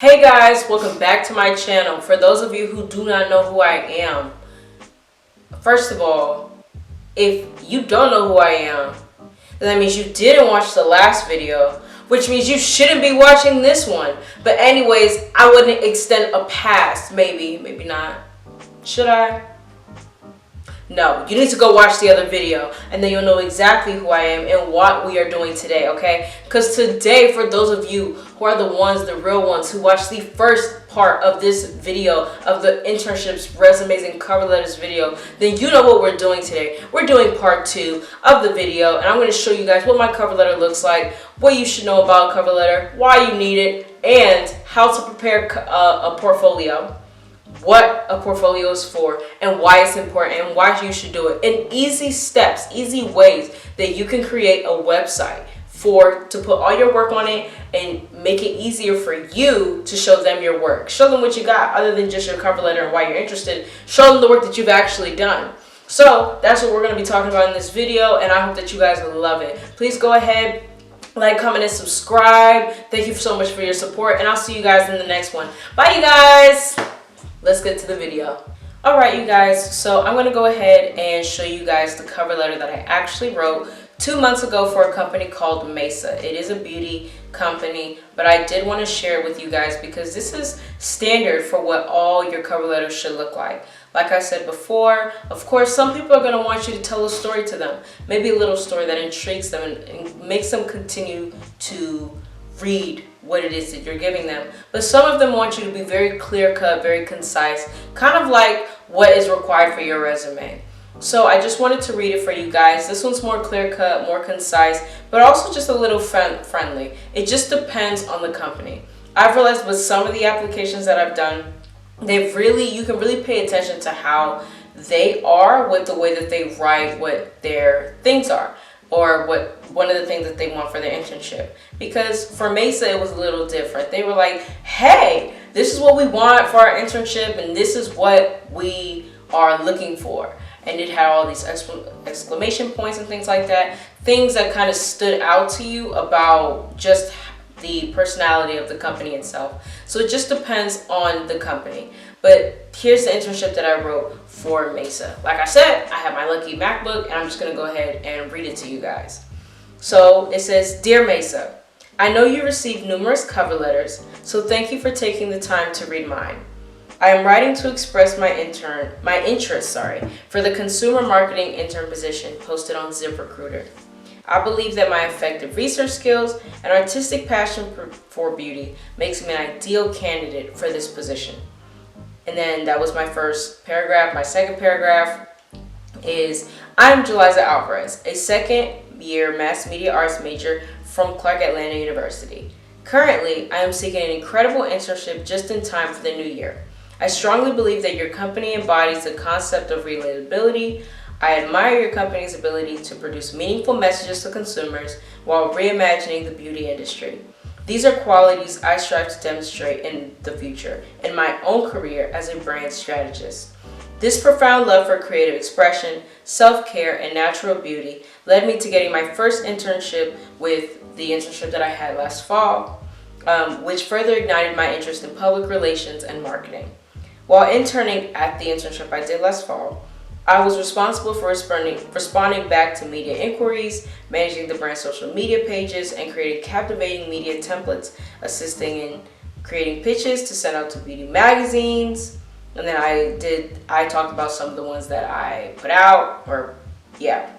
Hey guys, welcome back to my channel. For those of you who do not know who I am, first of all, if you don't know who I am, then that means you didn't watch the last video, which means you shouldn't be watching this one. But anyways, I wouldn't extend a pass. Maybe not. Should I? No, you need to go watch the other video and then you'll know exactly who I am and what we are doing today, okay? Because today, for those of you who are the real ones who watched the first part of this video, of the internships, resumes, and cover letters video, then you know what we're doing today. We're doing part 2 of the video, and I'm going to show you guys what my cover letter looks like, what you should know about a cover letter, why you need it, and how to prepare a portfolio. What a portfolio is for and why it's important and why you should do it in easy steps, easy ways that you can create a website to put all your work on it and make it easier for you to show them your work. Show them what you got other than just your cover letter and why you're interested. Show them the work that you've actually done. So that's what we're going to be talking about in this video, and I hope that you guys will love it. Please go ahead, like, comment, and subscribe. Thank you so much for your support, and I'll see you guys in the next one. Bye, you guys. Let's get to the video. Alright, you guys, so I'm going to go ahead and show you guys the cover letter that I actually wrote 2 months ago for a company called Mesa. It is a beauty company, but I did want to share it with you guys because this is standard for what all your cover letters should look like. Like I said before, of course, some people are going to want you to tell a story to them. Maybe a little story that intrigues them and makes them continue to read what it is that you're giving them. But some of them want you to be very clear-cut, very concise, kind of like what is required for your resume. So I just wanted to read it for you guys. This one's more clear-cut, more concise, but also just a little friendly. It just depends on the company. I've realized with some of the applications that I've done, you can really pay attention to how they are with the way that they write what their things are, or one of the things that they want for their internship. Because for Mesa, it was a little different. They were like, hey, this is what we want for our internship, and this is what we are looking for. And it had all these exclamation points and things like that. Things that kind of stood out to you about just the personality of the company itself. So it just depends on the company. But here's the internship that I wrote for Mesa. Like I said, I have my lucky MacBook, and I'm just going to go ahead and read it to you guys. So it says, Dear Mesa, I know you received numerous cover letters, so thank you for taking the time to read mine. I am writing to express my interest for the consumer marketing intern position posted on ZipRecruiter. I believe that my effective research skills and artistic passion for beauty makes me an ideal candidate for this position. And then that was my first paragraph. My second paragraph is, I'm Julaizaalvarez, a second-year mass media arts major from Clark Atlanta University. Currently, I am seeking an incredible internship just in time for the new year. I strongly believe that your company embodies the concept of relatability. I admire your company's ability to produce meaningful messages to consumers while reimagining the beauty industry. These are qualities I strive to demonstrate in the future in my own career as a brand strategist. This profound love for creative expression, self-care, and natural beauty led me to getting my first internship with the internship that I had last fall, which further ignited my interest in public relations and marketing. While interning at the internship I did last fall, I was responsible for responding back to media inquiries, managing the brand's social media pages, and creating captivating media templates, assisting in creating pitches to send out to beauty magazines. And then I talked about some of the ones that I put out, that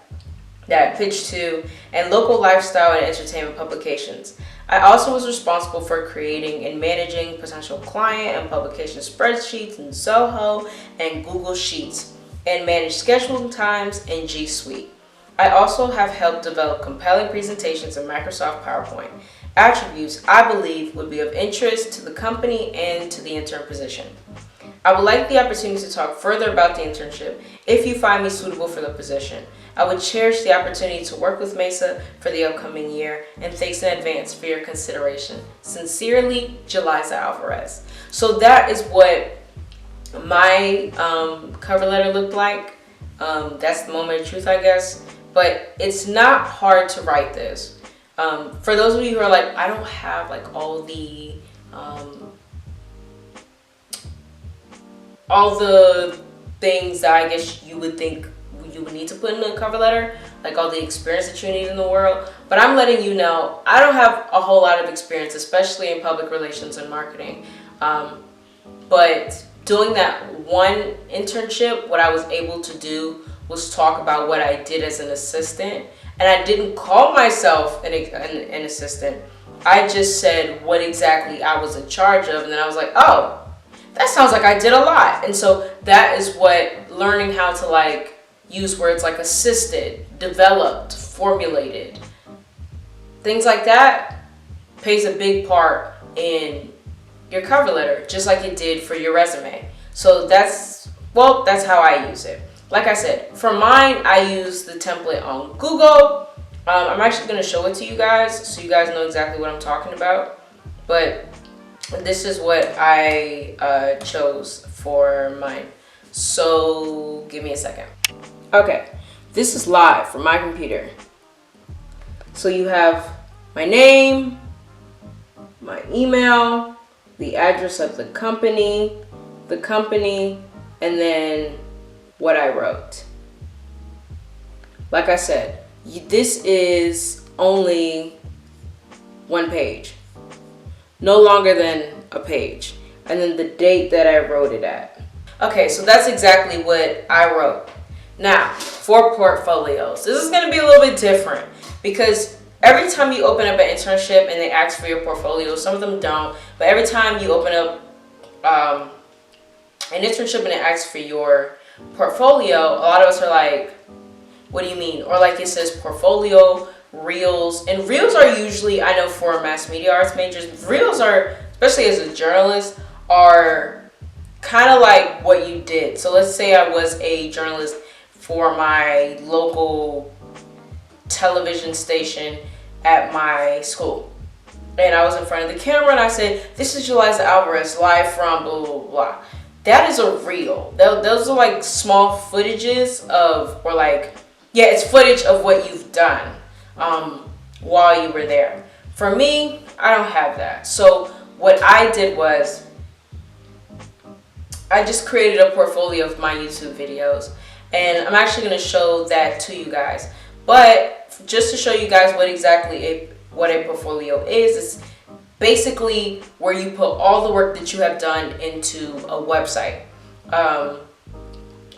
I pitched to, and local lifestyle and entertainment publications. I also was responsible for creating and managing potential client and publication spreadsheets in Zoho and Google Sheets, and manage scheduling times in G Suite. I also have helped develop compelling presentations in Microsoft PowerPoint, attributes I believe would be of interest to the company and to the intern position. I would like the opportunity to talk further about the internship if you find me suitable for the position. I would cherish the opportunity to work with Mesa for the upcoming year, and thanks in advance for your consideration. Sincerely, Julaizaalvarez. So that is what my cover letter looked like. That's the moment of truth, I guess. But it's not hard to write this. For those of you who are like, I don't have like all the all the things that I guess you would think you would need to put in a cover letter, like all the experience that you need in the world. But I'm letting you know, I don't have a whole lot of experience, especially in public relations and marketing. But doing that one internship, what I was able to do was talk about what I did as an assistant. And I didn't call myself an assistant. I just said what exactly I was in charge of. And then I was like, oh, that sounds like I did a lot. And so that is what learning how to like use words like assisted, developed, formulated, things like that plays a big part in your cover letter, just like it did for your resume. So that's how I use it. Like I said, for mine, I use the template on Google. I'm actually going to show it to you guys so you guys know exactly what I'm talking about. But this is what I chose for mine. So give me a second. Okay, this is live from my computer. So you have my name, my email, the address of the company, and then what I wrote. Like I said, this is only one page, no longer than a page, and then the date that I wrote it at. Okay, so that's exactly what I wrote. Now, for portfolios, this is going to be a little bit different because every time you open up an internship and they ask for your portfolio, some of them don't, but every time you open up an internship and it asks for your portfolio, a lot of us are like, what do you mean? Or like it says portfolio, reels, and reels are usually, I know for mass media arts majors, reels are, especially as a journalist, are kind of like what you did. So let's say I was a journalist for my local television station at my school. And I was in front of the camera and I said, this is Julaizaalvarez live from blah, blah, blah. That is a reel. Those are like small footages of, or like, yeah, it's footage of what you've done while you were there. For me, I don't have that. So what I did was I just created a portfolio of my YouTube videos. And I'm actually going to show that to you guys. But just to show you guys what exactly what a portfolio is, it's basically where you put all the work that you have done into a website.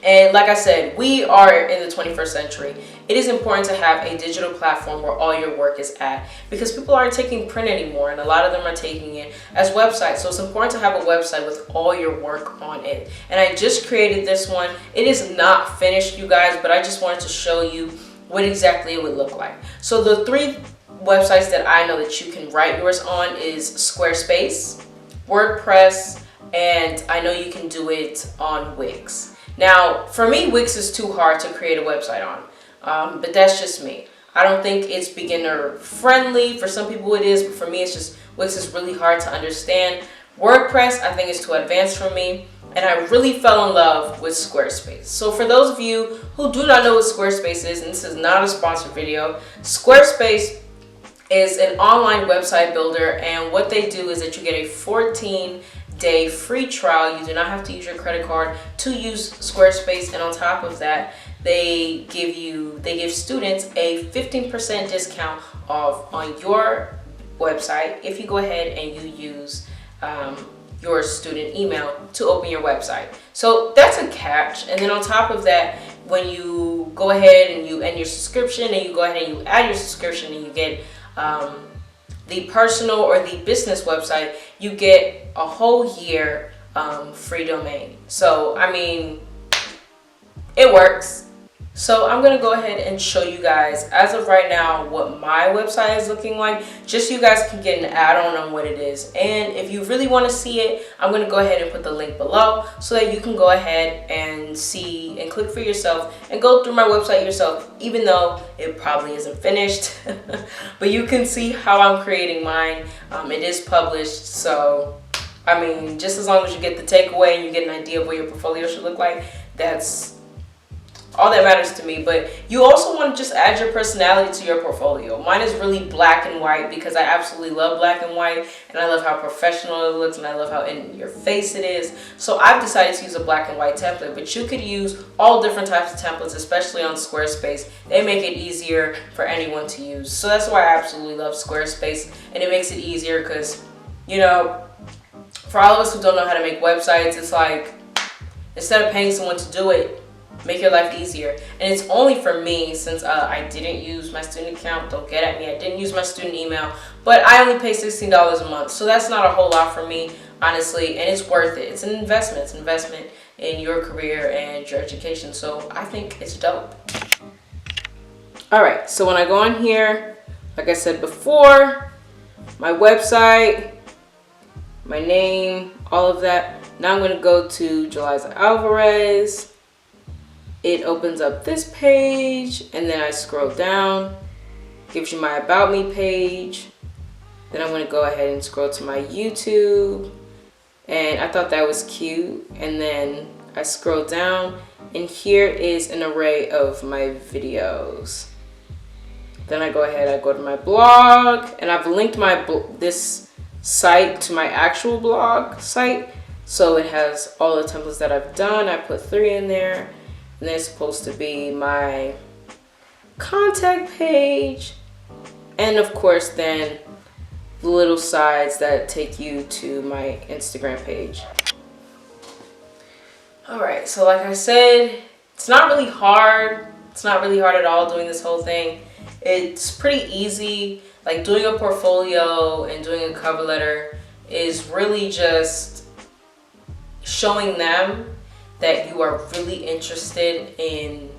And like I said, we are in the 21st century. It is important to have a digital platform where all your work is at, because people aren't taking print anymore and a lot of them are taking it as websites. So it's important to have a website with all your work on it. And I just created this one. It is not finished, you guys, but I just wanted to show you what exactly it would look like. So the three websites that I know that you can write yours on is Squarespace, WordPress, and I know you can do it on Wix. Now, for me, Wix is too hard to create a website on, but that's just me. I don't think it's beginner friendly. For some people it is, but for me it's just, Wix is really hard to understand. WordPress, I think, is too advanced for me, and I really fell in love with Squarespace. So for those of you who do not know what Squarespace is, and this is not a sponsored video, Squarespace is an online website builder, and what they do is that you get a 14-day free trial. You do not have to use your credit card to use Squarespace, and on top of that, they give students a 15% discount off on your website if you go ahead and you use your student email to open your website. So that's a catch. And then on top of that, when you go ahead and you end your subscription and you go ahead and you add your subscription and you get the personal or the business website, you get a whole year free domain. So I mean, it works. So I'm going to go ahead and show you guys as of right now what my website is looking like, just so you guys can get an add-on on what it is. And if you really want to see it, I'm going to go ahead and put the link below so that you can go ahead and see and click for yourself and go through my website yourself, even though it probably isn't finished. But you can see how I'm creating mine. It is published, so I mean, just as long as you get the takeaway and you get an idea of what your portfolio should look like, that's all that matters to me. But you also want to just add your personality to your portfolio. Mine is really black and white because I absolutely love black and white, and I love how professional it looks, and I love how in your face it is. So I've decided to use a black and white template, but you could use all different types of templates, especially on Squarespace. They make it easier for anyone to use. So that's why I absolutely love Squarespace, and it makes it easier because, you know, for all of us who don't know how to make websites, it's like, instead of paying someone to do it, make your life easier. And it's only for me, since I didn't use my student account. Don't get at me, I didn't use my student email, but I only pay $16 a month, so that's not a whole lot for me, honestly, and it's worth it. It's an investment. It's an investment in your career and your education, so I think it's dope. All right, so when I go on here, like I said before, my website, my name, all of that. Now I'm going to go to Julaizaalvarez. It opens up this page, and then I scroll down, gives you my About Me page. Then I'm going to go ahead and scroll to my YouTube, and I thought that was cute. And then I scroll down, and here is an array of my videos. Then I go ahead, I go to my blog, and I've linked this site to my actual blog site, so it has all the templates that I've done. I put 3 in there. And then it's supposed to be my contact page. And of course, then the little sides that take you to my Instagram page. All right, so like I said, it's not really hard. It's not really hard at all doing this whole thing. It's pretty easy. Like, doing a portfolio and doing a cover letter is really just showing them that you are really interested in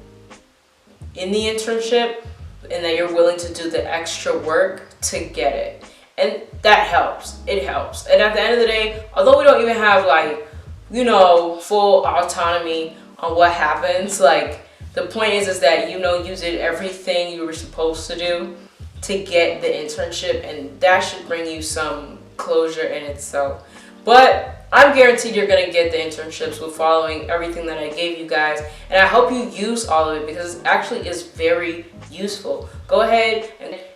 the internship and that you're willing to do the extra work to get it. And that helps. It helps. And at the end of the day, although we don't even have, like, you know, full autonomy on what happens, like, the point is that, you know, you did everything you were supposed to do to get the internship, and that should bring you some closure in itself. But I'm guaranteed you're going to get the internships with following everything that I gave you guys. And I hope you use all of it because it actually is very useful. Go ahead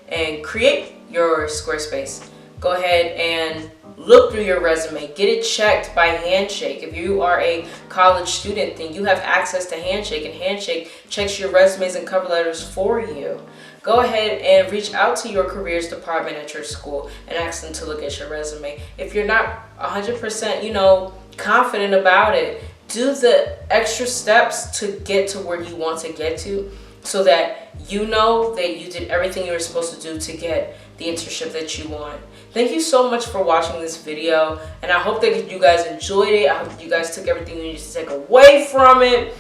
and create your Squarespace. Go ahead and look through your resume. Get it checked by Handshake. If you are a college student, then you have access to Handshake, and Handshake checks your resumes and cover letters for you. Go ahead and reach out to your careers department at your school and ask them to look at your resume. If you're not 100%, you know, confident about it, do the extra steps to get to where you want to get to, so that you know that you did everything you were supposed to do to get the internship that you want. Thank you so much for watching this video, and I hope that you guys enjoyed it. I hope you guys took everything you needed to take away from it.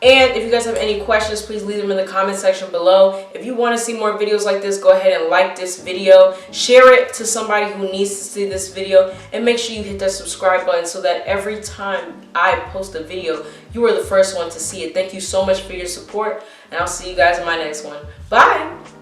And if you guys have any questions, please leave them in the comment section below. If you want to see more videos like this, go ahead and like this video. Share it to somebody who needs to see this video. And make sure you hit that subscribe button so that every time I post a video, you are the first one to see it. Thank you so much for your support, and I'll see you guys in my next one. Bye!